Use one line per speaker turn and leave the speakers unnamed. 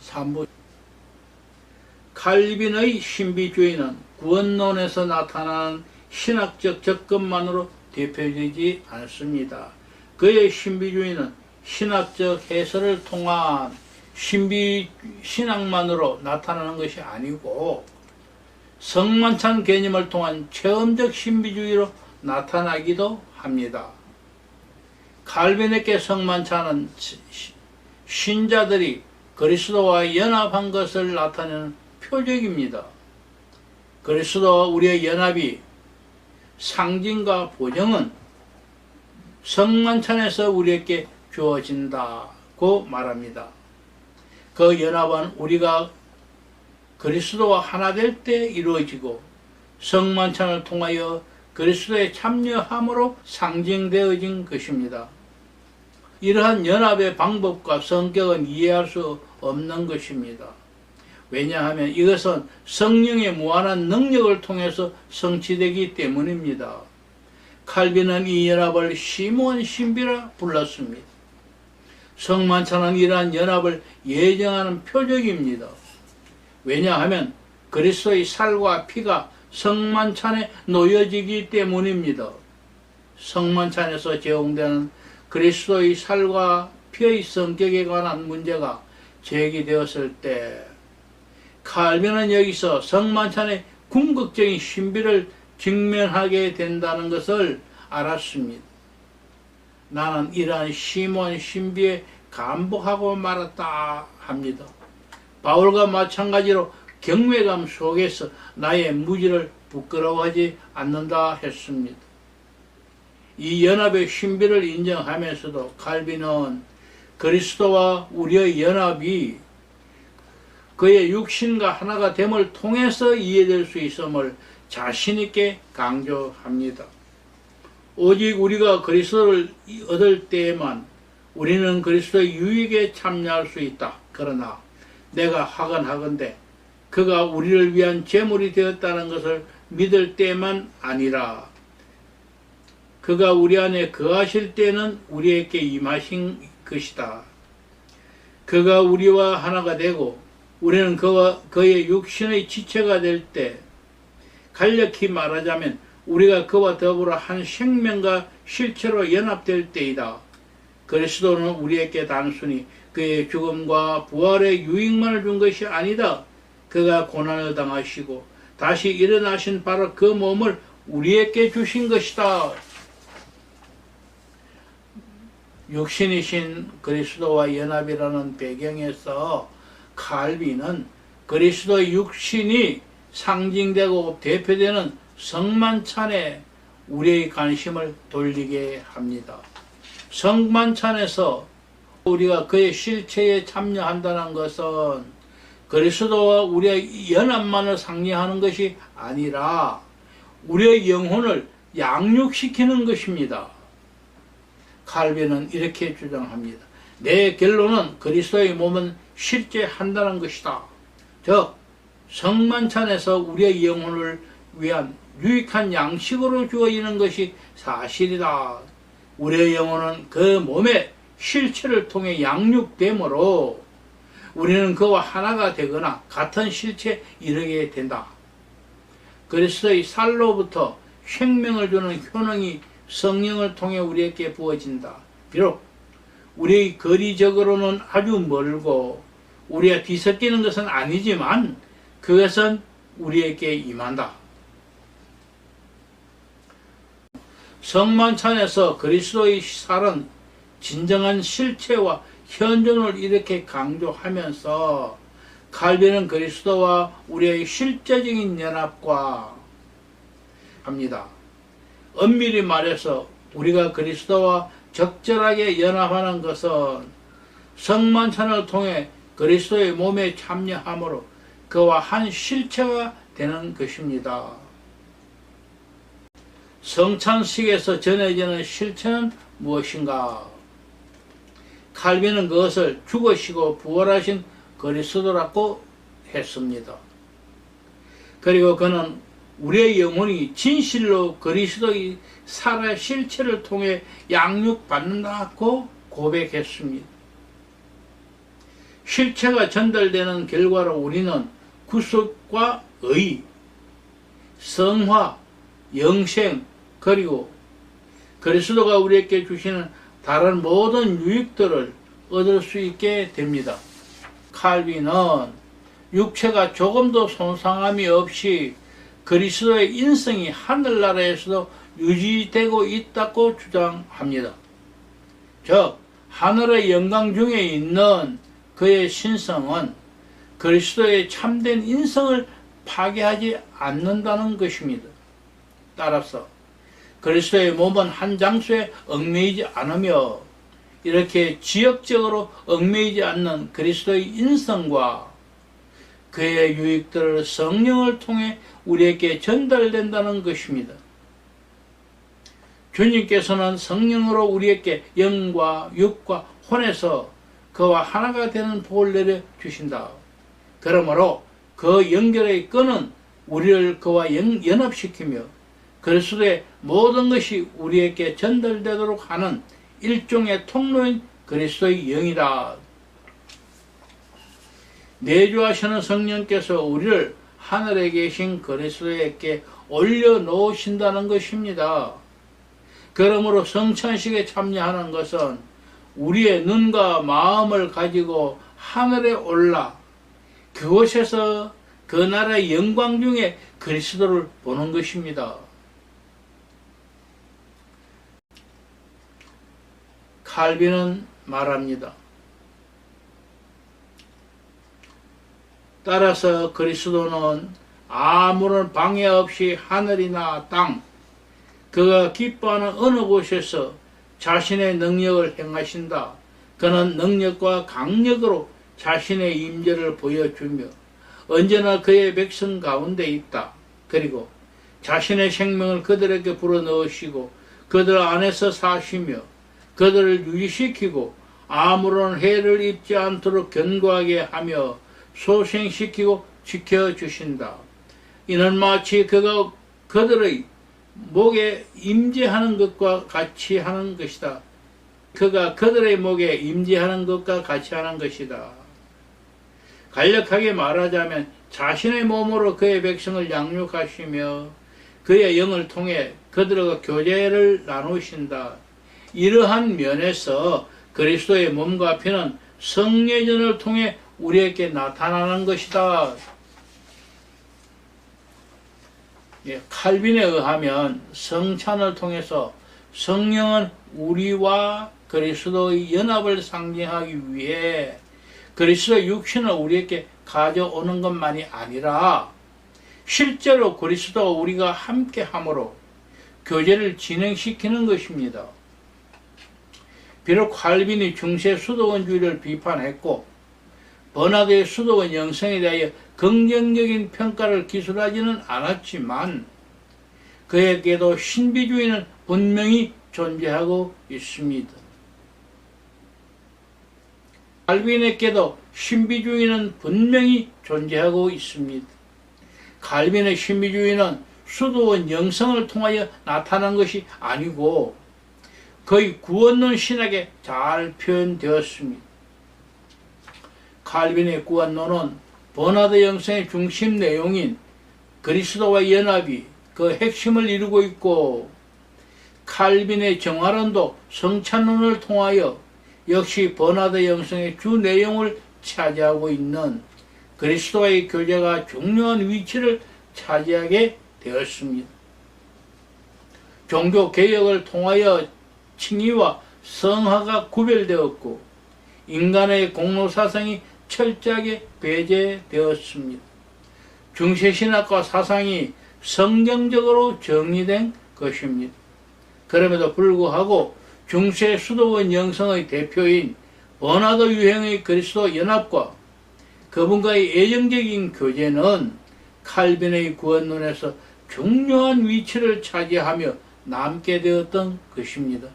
3부. 칼빈의 신비주의는 구원론에서 나타나는 신학적 접근만으로 대표되지 않습니다. 그의 신비주의는 신학적 해설을 통한 신학만으로 나타나는 것이 아니고 성만찬 개념을 통한 체험적 신비주의로 나타나기도 합니다. 칼빈에게 성만찬은 신자들이 그리스도와 연합한 것을 나타내는 표적입니다. 그리스도와 우리의 연합이 상징과 보정은 성만찬에서 우리에게 주어진다고 말합니다. 그 연합은 우리가 그리스도와 하나 될 때 이루어지고 성만찬을 통하여 그리스도에 참여함으로 상징되어진 것입니다. 이러한 연합의 방법과 성격은 이해할 수 없는 것입니다. 왜냐하면 이것은 성령의 무한한 능력을 통해서 성취되기 때문입니다. 칼빈은 이 연합을 시몬 신비라 불렀습니다. 성만찬은 이러한 연합을 예정하는 표적입니다. 왜냐하면 그리스도의 살과 피가 성만찬에 놓여지기 때문입니다. 성만찬에서 제공되는 그리스도의 살과 피의 성격에 관한 문제가 제기되었을 때 칼빈은 여기서 성만찬의 궁극적인 신비를 직면하게 된다는 것을 알았습니다. 나는 이러한 시몬 신비에 감복하고 말았다 합니다. 바울과 마찬가지로 경외감 속에서 나의 무지를 부끄러워하지 않는다 했습니다. 이 연합의 신비를 인정하면서도 칼빈은 그리스도와 우리의 연합이 그의 육신과 하나가 됨을 통해서 이해될 수 있음을 자신있게 강조합니다. 오직 우리가 그리스도를 얻을 때에만 우리는 그리스도의 유익에 참여할 수 있다. 그러나 내가 하건하건대 그가 우리를 위한 제물이 되었다는 것을 믿을 때만 아니라 그가 우리 안에 거하실 때는 우리에게 임하신 것이다. 그가 우리와 하나가 되고 우리는 그와 그의 육신의 지체가 될 때 간략히 말하자면 우리가 그와 더불어 한 생명과 실체로 연합될 때이다. 그리스도는 우리에게 단순히 그의 죽음과 부활의 유익만을 준 것이 아니다. 그가 고난을 당하시고 다시 일어나신 바로 그 몸을 우리에게 주신 것이다. 육신이신 그리스도와 연합이라는 배경에서 칼빈은 그리스도의 육신이 상징되고 대표되는 성만찬에 우리의 관심을 돌리게 합니다. 성만찬에서 우리가 그의 실체에 참여한다는 것은 그리스도와 우리의 연합만을 상징하는 것이 아니라 우리의 영혼을 양육시키는 것입니다. 칼빈은 이렇게 주장합니다. 내 결론은 그리스도의 몸은 실제 한다는 것이다. 즉 성만찬에서 우리의 영혼을 위한 유익한 양식으로 주어지는 것이 사실이다. 우리의 영혼은 그 몸의 실체를 통해 양육되므로 우리는 그와 하나가 되거나 같은 실체에 이르게 된다. 그리스도의 살로부터 생명을 주는 효능이 성령을 통해 우리에게 부어진다. 비록 우리 거리적으로는 아주 멀고 우리가 뒤섞이는 것은 아니지만 그것은 우리에게 임한다. 성만찬에서 그리스도의 살은 진정한 실체와 현존을 이렇게 강조하면서 칼빈은 그리스도와 우리의 실제적인 연합과 합니다. 엄밀히 말해서 우리가 그리스도와 적절하게 연합하는 것은 성만찬을 통해 그리스도의 몸에 참여함으로 그와 한 실체가 되는 것입니다. 성찬식에서 전해지는 실체는 무엇인가? 칼빈은 그것을 죽으시고 부활하신 그리스도라고 했습니다. 그리고 그는 우리의 영혼이 진실로 그리스도의 살아 실체를 통해 양육받는다고 고백했습니다. 실체가 전달되는 결과로 우리는 구속과 의, 성화, 영생, 그리고 그리스도가 우리에게 주시는 다른 모든 유익들을 얻을 수 있게 됩니다. 칼빈은 육체가 조금도 손상함이 없이 그리스도의 인성이 하늘나라에서도 유지되고 있다고 주장합니다. 즉, 하늘의 영광 중에 있는 그의 신성은 그리스도의 참된 인성을 파괴하지 않는다는 것입니다. 따라서 그리스도의 몸은 한 장소에 얽매이지 않으며 이렇게 지역적으로 얽매이지 않는 그리스도의 인성과 그의 유익들을 성령을 통해 우리에게 전달된다는 것입니다. 주님께서는 성령으로 우리에게 영과 육과 혼에서 그와 하나가 되는 복을 내려 주신다. 그러므로 그 연결의 끈은 우리를 그와 연합시키며 그리스도의 모든 것이 우리에게 전달되도록 하는 일종의 통로인 그리스도의 영이다. 내주하시는 성령께서 우리를 하늘에 계신 그리스도에게 올려놓으신다는 것입니다. 그러므로 성찬식에 참여하는 것은 우리의 눈과 마음을 가지고 하늘에 올라 그곳에서 그 나라의 영광 중에 그리스도를 보는 것입니다. 칼빈은 말합니다. 따라서 그리스도는 아무런 방해 없이 하늘이나 땅, 그가 기뻐하는 어느 곳에서 자신의 능력을 행하신다. 그는 능력과 강력으로 자신의 임재를 보여주며 언제나 그의 백성 가운데 있다. 그리고 자신의 생명을 그들에게 불어넣으시고 그들 안에서 사시며 그들을 유지시키고 아무런 해를 입지 않도록 견고하게 하며 소생시키고 지켜주신다. 이는 마치 그가 그들의 목에 임재하는 것과 같이 하는 것이다. 그가 그들의 목에 임재하는 것과 같이 하는 것이다. 간략하게 말하자면 자신의 몸으로 그의 백성을 양육하시며 그의 영을 통해 그들과 교제를 나누신다. 이러한 면에서 그리스도의 몸과 피는 성례전을 통해 우리에게 나타나는 것이다. 칼빈에 의하면 성찬을 통해서 성령은 우리와 그리스도의 연합을 상징하기 위해 그리스도의 육신을 우리에게 가져오는 것만이 아니라 실제로 그리스도와 우리가 함께함으로 교제를 진행시키는 것입니다. 비록 칼빈이 중세 수도원주의를 비판했고 버나드의 수도원 영성에 대하여 긍정적인 평가를 기술하지는 않았지만 그에게도 신비주의는 분명히 존재하고 있습니다. 칼빈에게도 신비주의는 분명히 존재하고 있습니다. 칼빈의 신비주의는 수도원 영성을 통하여 나타난 것이 아니고 거의 구원론 신학에 잘 표현되었습니다. 칼빈의 구원론은 버나드 영성의 중심 내용인 그리스도와 연합이 그 핵심을 이루고 있고 칼빈의 정화론도 성찬론을 통하여 역시 버나드 영성의 주 내용을 차지하고 있는 그리스도와의 교제가 중요한 위치를 차지하게 되었습니다. 종교개혁을 통하여 칭의와 성화가 구별되었고 인간의 공로사상이 철저하게 배제되었습니다. 중세신학과 사상이 성경적으로 정리된 것입니다. 그럼에도 불구하고 중세 수도원 영성의 대표인 버나드 유행의 그리스도 연합과 그분과의 애정적인 교제는 칼빈의 구원론에서 중요한 위치를 차지하며 남게 되었던 것입니다.